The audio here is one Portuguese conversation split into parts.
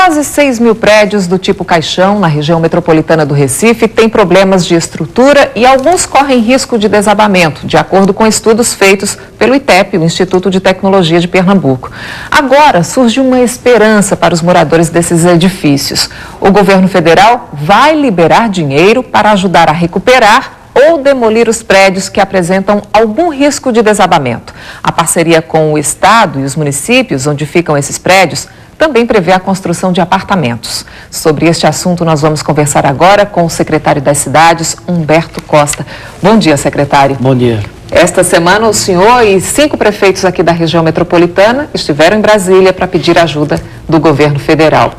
Quase 6 mil prédios do tipo caixão na região metropolitana do Recife têm problemas de estrutura e alguns correm risco de desabamento, de acordo com estudos feitos pelo ITEP, o Instituto de Tecnologia de Pernambuco. Agora surge uma esperança para os moradores desses edifícios. O governo federal vai liberar dinheiro para ajudar a recuperar ou demolir os prédios que apresentam algum risco de desabamento. A parceria com o Estado e os municípios onde ficam esses prédios também prevê a construção de apartamentos. Sobre este assunto, nós vamos conversar agora com o secretário das Cidades, Humberto Costa. Bom dia, secretário. Bom dia. Esta semana, o senhor e 5 prefeitos aqui da região metropolitana estiveram em Brasília para pedir ajuda do governo federal.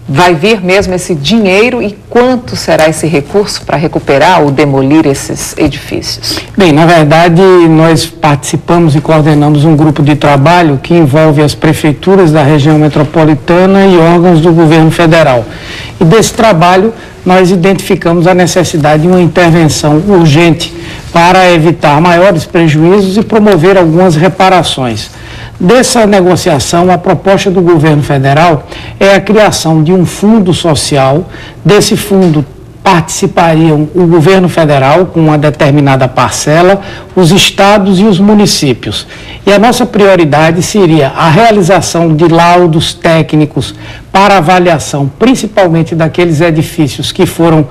Vai vir mesmo esse dinheiro e quanto será esse recurso para recuperar ou demolir esses edifícios? Bem, na verdade, nós participamos e coordenamos um grupo de trabalho que envolve as prefeituras da região metropolitana e órgãos do governo federal. E desse trabalho, nós identificamos a necessidade de uma intervenção urgente para evitar maiores prejuízos e promover algumas reparações. Dessa negociação, a proposta do governo federal é a criação de um fundo social. Desse fundo participariam o governo federal com uma determinada parcela, os estados e os municípios. E a nossa prioridade seria a realização de laudos técnicos para avaliação, principalmente daqueles edifícios que foram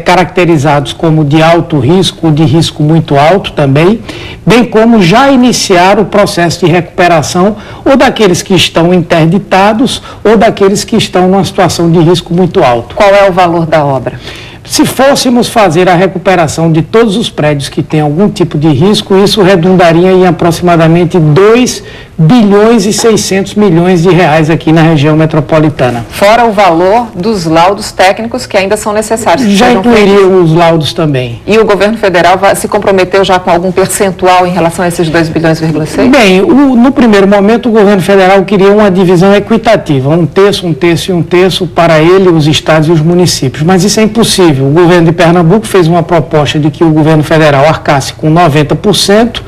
caracterizados como de alto risco, ou de risco muito alto também, bem como já iniciar o processo de recuperação ou daqueles que estão interditados ou daqueles que estão numa situação de risco muito alto. Qual é o valor da obra? Se fôssemos fazer a recuperação de todos os prédios que têm algum tipo de risco, isso redundaria em aproximadamente 2 bilhões e 600 milhões de reais aqui na região metropolitana. Fora o valor dos laudos técnicos que ainda são necessários. Já incluiriam os laudos também. E o governo federal se comprometeu já com algum percentual em relação a esses 2 bilhões,6? Bem, no primeiro momento o governo federal queria uma divisão equitativa, um terço e um terço para ele, os estados e os municípios, mas isso é impossível. O governo de Pernambuco fez uma proposta de que o governo federal arcasse com 90%,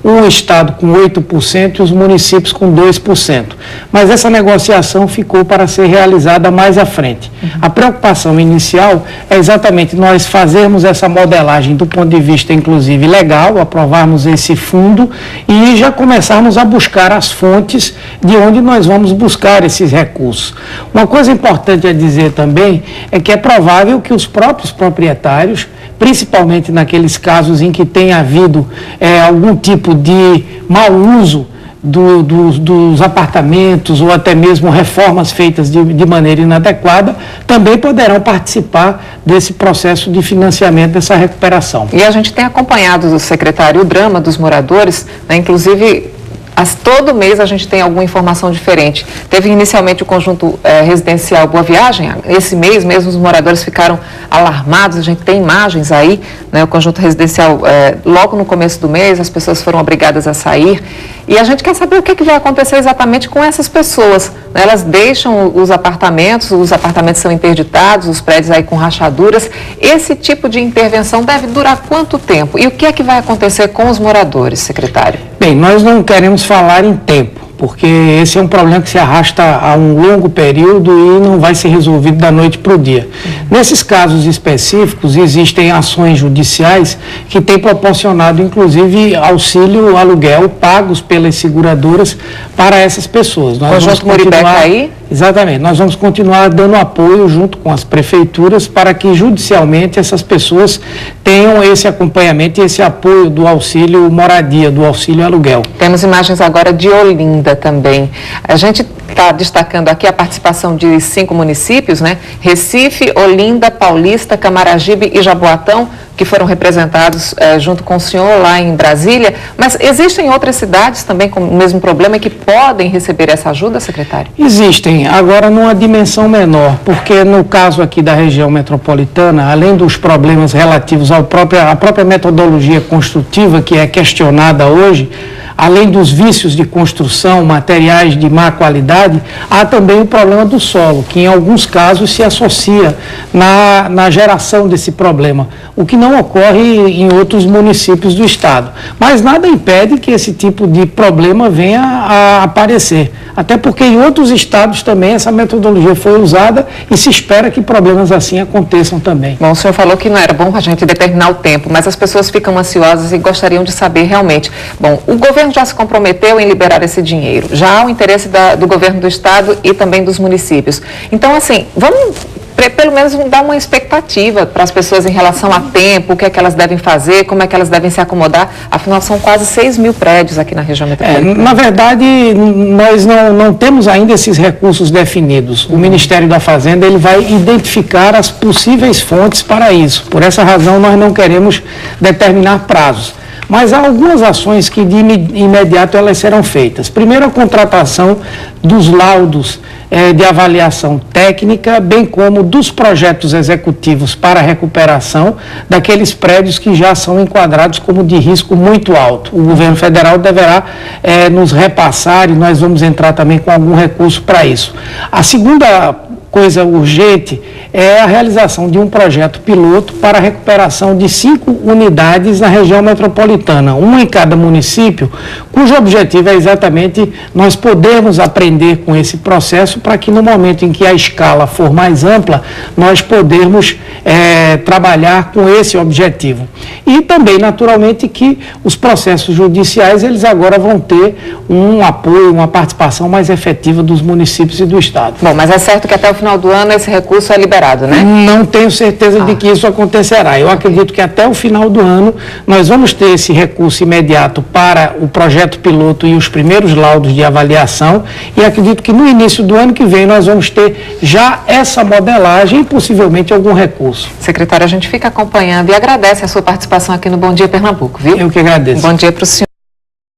o estado com 8% e os municípios com 2%. Mas essa negociação ficou para ser realizada mais à frente. A preocupação inicial é exatamente nós fazermos essa modelagem do ponto de vista, inclusive, legal, aprovarmos esse fundo e já começarmos a buscar as fontes de onde nós vamos buscar esses recursos. Uma coisa importante a dizer também é que é provável que os próprios proprietários, principalmente naqueles casos em que tem havido algum tipo de mau uso dos apartamentos ou até mesmo reformas feitas de maneira inadequada, também poderão participar desse processo de financiamento dessa recuperação. E a gente tem acompanhado, secretário, o drama dos moradores, né? Inclusive, todo mês a gente tem alguma informação diferente. Teve inicialmente o conjunto residencial Boa Viagem. Esse mês mesmo os moradores ficaram alarmados, a gente tem imagens aí, né? O conjunto residencial, logo no começo do mês, as pessoas foram obrigadas a sair. E a gente quer saber o que vai acontecer exatamente com essas pessoas, né? Elas deixam os apartamentos são interditados, os prédios aí com rachaduras. Esse tipo de intervenção deve durar quanto tempo? E o que é que vai acontecer com os moradores, secretário? Bem, nós não queremos falar em tempo, porque esse é um problema que se arrasta a um longo período e não vai ser resolvido da noite para o dia. Nesses casos específicos, existem ações judiciais que têm proporcionado, inclusive, auxílio aluguel pagos pelas seguradoras para essas pessoas. O conjunto Muribeca aí? Exatamente. Nós vamos continuar dando apoio junto com as prefeituras para que judicialmente essas pessoas tenham esse acompanhamento e esse apoio do auxílio moradia, do auxílio aluguel. Temos imagens agora de Olinda também. A gente está destacando aqui a participação de 5 municípios, né? Recife, Olinda, Paulista, Camaragibe e Jaboatão, que foram representados junto com o senhor lá em Brasília. Mas existem outras cidades também com o mesmo problema e que podem receber essa ajuda, secretário? Existem, agora numa dimensão menor, porque no caso aqui da região metropolitana, além dos problemas relativos à própria metodologia construtiva que é questionada hoje, além dos vícios de construção, materiais de má qualidade, cidade, há também o problema do solo, que em alguns casos se associa na geração desse problema, o que não ocorre em outros municípios do estado. Mas nada impede que esse tipo de problema venha a aparecer, até porque em outros estados também essa metodologia foi usada e se espera que problemas assim aconteçam também. Bom, o senhor falou que não era bom a gente determinar o tempo, mas as pessoas ficam ansiosas e gostariam de saber realmente. Bom, o governo já se comprometeu em liberar esse dinheiro, já há o interesse do governo do estado e também dos municípios. Então, assim, vamos pelo menos dar uma expectativa para as pessoas em relação a tempo, o que é que elas devem fazer, como é que elas devem se acomodar. Afinal, são quase 6 mil prédios aqui na região metropolitana. Na verdade, nós não temos ainda esses recursos definidos. O Ministério da Fazenda ele vai identificar as possíveis fontes para isso. Por essa razão, nós não queremos determinar prazos. Mas há algumas ações que de imediato elas serão feitas. Primeiro, a contratação dos laudos de avaliação técnica, bem como dos projetos executivos para a recuperação daqueles prédios que já são enquadrados como de risco muito alto. O governo federal deverá nos repassar e nós vamos entrar também com algum recurso para isso. A segunda coisa urgente é a realização de um projeto piloto para a recuperação de 5 unidades na região metropolitana, uma em cada município, cujo objetivo é exatamente nós podermos aprender com esse processo para que no momento em que a escala for mais ampla, nós podermos trabalhar com esse objetivo. E também, naturalmente, que os processos judiciais, eles agora vão ter um apoio, uma participação mais efetiva dos municípios e do Estado. Bom, mas é certo que até o final do ano esse recurso é liberado, né? Não tenho certeza de que isso acontecerá. Eu acredito que até o final do ano nós vamos ter esse recurso imediato para o projeto piloto e os primeiros laudos de avaliação e acredito que no início do ano que vem nós vamos ter já essa modelagem e possivelmente algum recurso. Secretário, a gente fica acompanhando e agradece a sua participação aqui no Bom Dia Pernambuco, viu? Eu que agradeço. Bom dia para o senhor.